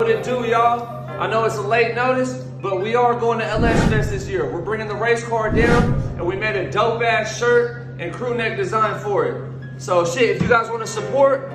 it do, y'all? I know it's a late notice, but we are going to LS Fest this year. We're bringing the race car down, and we made a dope ass shirt and crew neck design for it. So shit, if you guys want to support,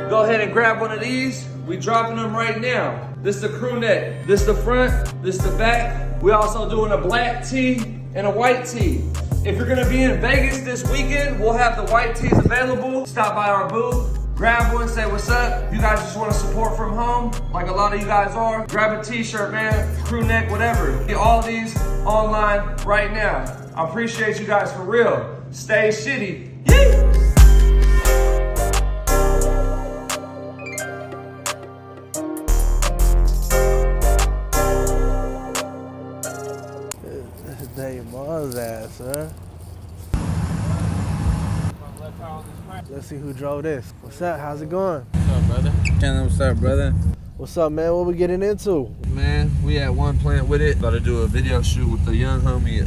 go ahead and grab one of these. We dropping them right now. This is the crew neck. This is the front. This is the back. We also doing a black tee and a white tee. If you're gonna be in Vegas this weekend, we'll have the white tees available. Stop by our booth, grab one, say what's up. You guys just want to support from home, like a lot of you guys are. Grab a t-shirt, man, crew neck, whatever. Get all these online right now. I appreciate you guys for real. Stay shitty. Yee! Your mom's ass, huh? Let's see who drove this. What's up? How's it going? What's up, brother? What's up, brother? What's up, man? What we getting into? Man, we at one plant with it. About to do a video shoot with the young homie,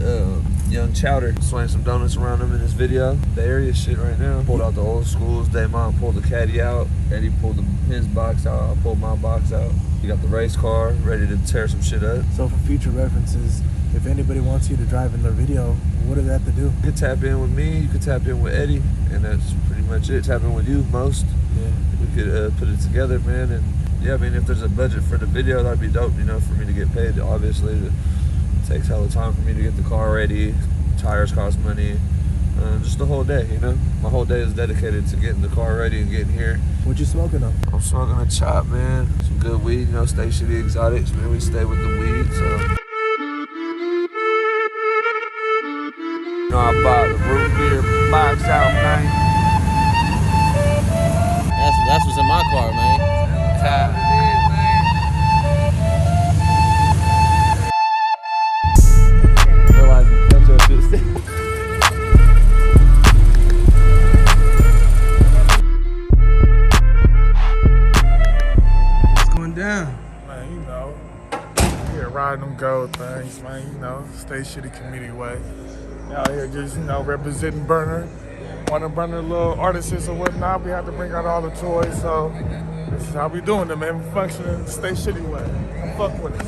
Young Chowder. Swing some donuts around him in this video. The area shit right now. Pulled out the old schools. Damon pulled the caddy out. Eddie pulled his box out. I pulled my box out. We got the race car ready to tear some shit up. So for future references, if anybody wants you to drive in their video, what does that have to do? You could tap in with me, you could tap in with Eddie, and that's pretty much it. Tap in with you most. Yeah. We could put it together, man, and yeah, I mean, if there's a budget for the video, that'd be dope, you know, for me to get paid. Obviously, it takes hella time for me to get the car ready. Tires cost money. Just the whole day, you know? My whole day is dedicated to getting the car ready and getting here. What you smoking on? I'm smoking a chop, man. Some good weed, you know, StayShitty Exotics, man. We stay with the weed, so. You know, I bought the root beer box out, man. That's what's in my car, man. What's going down? Man, you know, here riding them gold things, man, you know, stay shitty community way. Out here just, you know, representing Burner. Want to burn the little artists or whatnot, we have to bring out all the toys, so this is how we doing it, man. We functioning, stay shitty way. Fuck with us.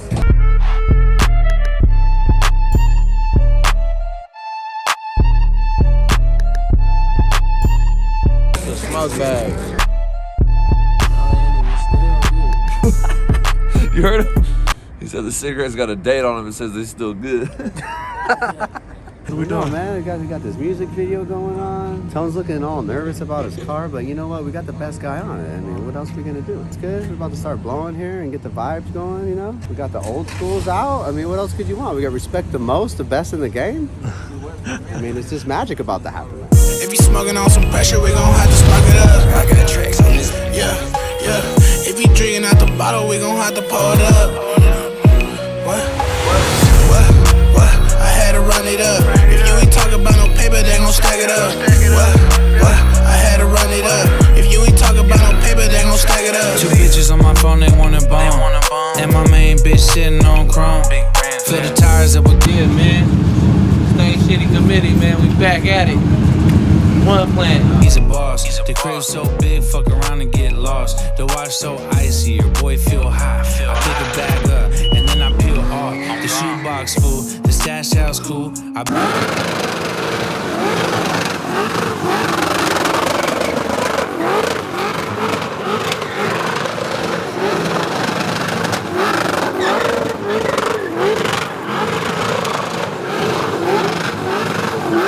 The smoke bags. You heard him? He said the cigarette's got a date on them and says they're still good. What we doing, man? We got this music video going on. Tone's looking all nervous about his car, but you know what? We got the best guy on it. I mean, what else are we gonna do? It's good. We're about to start blowing here and get the vibes going, you know? We got the old schools out. I mean, what else could you want? We got respect the most, the best in the game. I mean, it's just magic about to happen. If you smoking on some pressure, we gon' have to spark it up. I got tracks on this. Yeah. If you drinking out the bottle, we gon' have to pour it up. What? I had to run it up. If you ain't talking about no paper, they gon' stack it up. What? I had to run it up. If you ain't talking about no paper, they gon' stack it up. Two bitches on my phone, they want a bone. And my main bitch sitting on chrome. Fill the tires up with gear, man. Stay shitty committee, man. We back at it. One plan. He's a boss. The crib so big, fuck around and get lost. The watch so icy, your boy feel hot. I pick a bag up and then I peel off. The shoebox full, the stash house cool.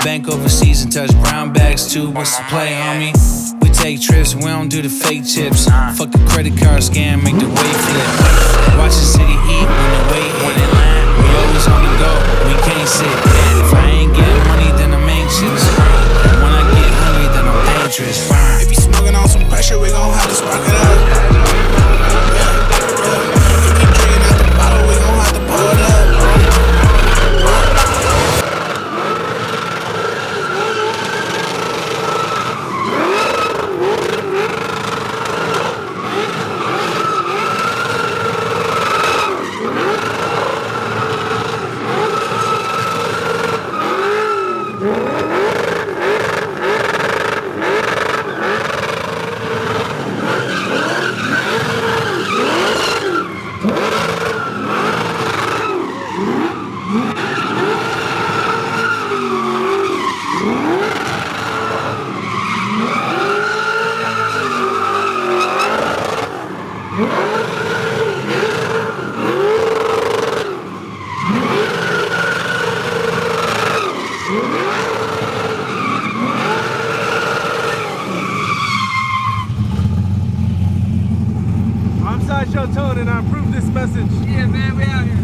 Bank overseas and touch brown bags too. What's the play, homie? We take trips, we don't do the fake chips. Fuck the credit card scam, make the weight flip. Watch the city eat when the weight hit. We always on the go, we can't sit. If I ain't getting money, then I'm anxious. When I get hungry, then I'm dangerous. If you smoking on some pressure, we gon' have to spark it up. If you drinking out the bottle, we gon' have to pour it up. and I approve this message. Yeah, man, we out here.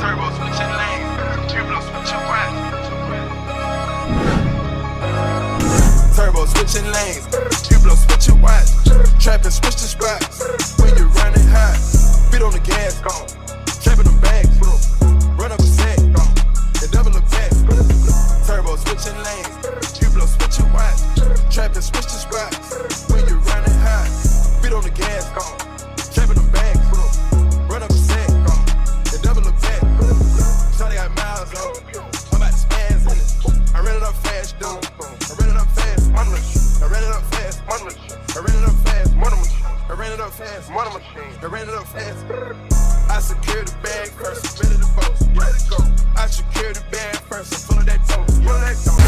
Turbo switching lanes, turbo switching right. Turbo switching lanes, turbo switching right. Trapping switch the spots when you're running hot. Feet on the gas, trapping them bags, run up a set, and double the back. Turbo switching lanes, turbo switching right. Trapping switch the spots when you're running hot. Feet on the gas, trapping them bags, run up a set, and double the back. Shawty got miles on, I'm about to spaz in it. I ran it up fast, dude. I ran it up fast, money machine. I ran it up fast, money machine. I ran it up fast, money machine. I ran it up fast, money machine. I ran it up fast. I secured the bag first, I'm ready to boast. Ready to go. I secured the bag first, I'm full of that toast. Full of that toast.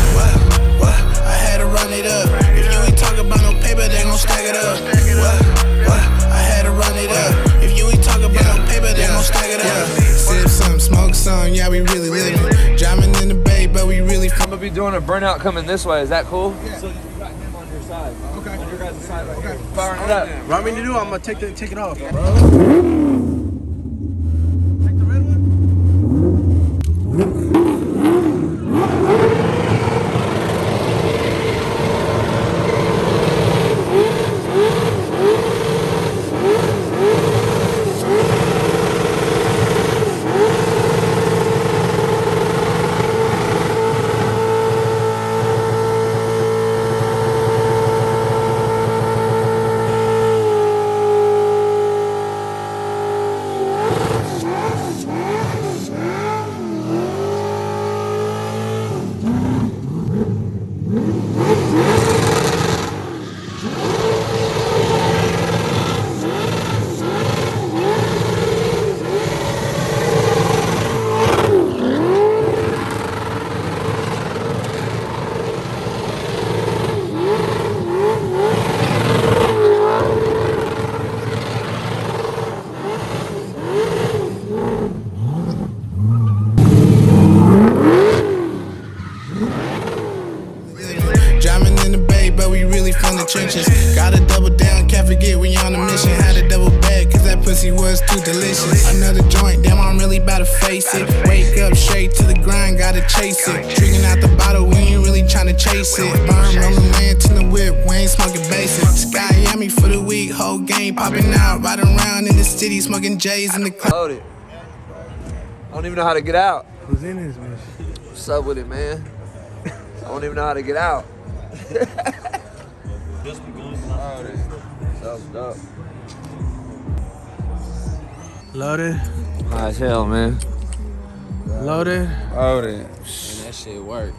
What? I had to run it up. If you ain't talking about no paper, they gon' stack it up. What? I had to run it up. If you ain't talking about no paper, they gon' stack it up. Sip some, smoke some, yeah, we really living. Driving in the bay, but we really I'm gonna be doing a burnout coming this way. Is that cool? Yeah. So you got him on your side. Okay. On your guys' side right here. Firing it up. What I mean to do, I'm gonna take it off, bro. trenches. Gotta double down, can't forget we on a mission. Had to double back, cause that pussy was too delicious. Another joint, damn, I'm really about to face it. Wake up straight to the grind, gotta chase it. Drinking out the bottle, we ain't really tryna chase it. Burn, rolling land to the whip, we ain't smoking basic. Sky Yummy for the week, whole game popping out. Riding around in the city, smoking J's in the club. Loaded. I don't even know how to get out. Who's in this bitch? What's up with it, man? I don't even know how to get out. Up. Loaded. High as hell, man. Loaded. Loaded. And that shit work.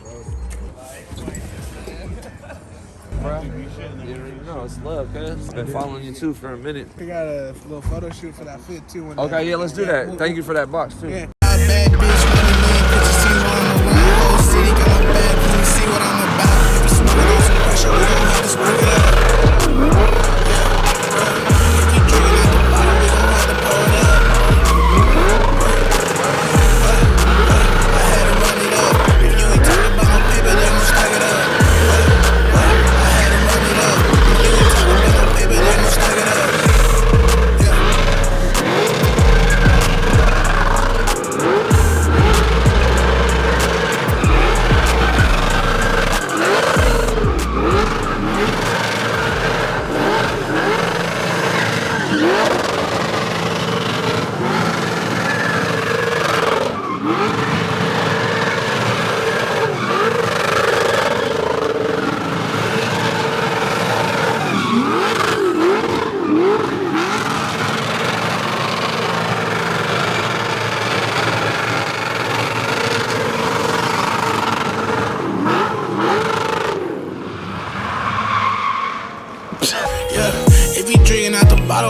Bro, you know it's love, cuz. I've been following you too for a minute. We got a little photo shoot for that fit too. Okay, yeah, let's do that. Thank you for that box too. Yeah. Bad bitch, money, man, put your seat on the run. Whole city got my back, can you see what I'm about? If you smoking on some pressure, we gon' have to spark it up. If you drinking out the bottle, we gon' have to pour it up. I had to run it up. If you ain't talking about no paper, they gon' stack it up. I had to run it up. If you ain't talking about no paper, they gon' stack it up.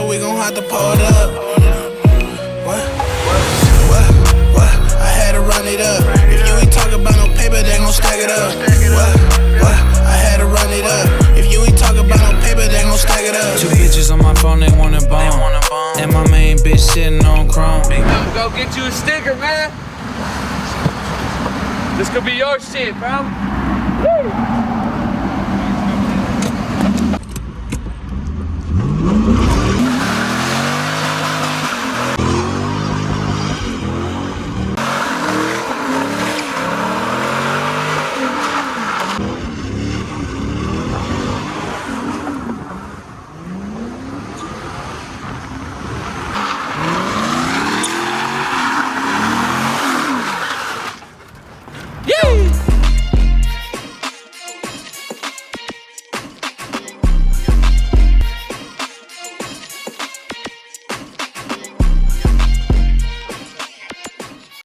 We gon' have to pour it up. What? I had to run it up. If you ain't talking about no paper, they gon' stack it up. What? I had to run it up. If you ain't talking about no paper, they gon' stack it up. Two bitches on my phone, they wanna bone. And my main bitch sitting on chrome. Go get you a sticker, man. This could be your shit, bro. Woo!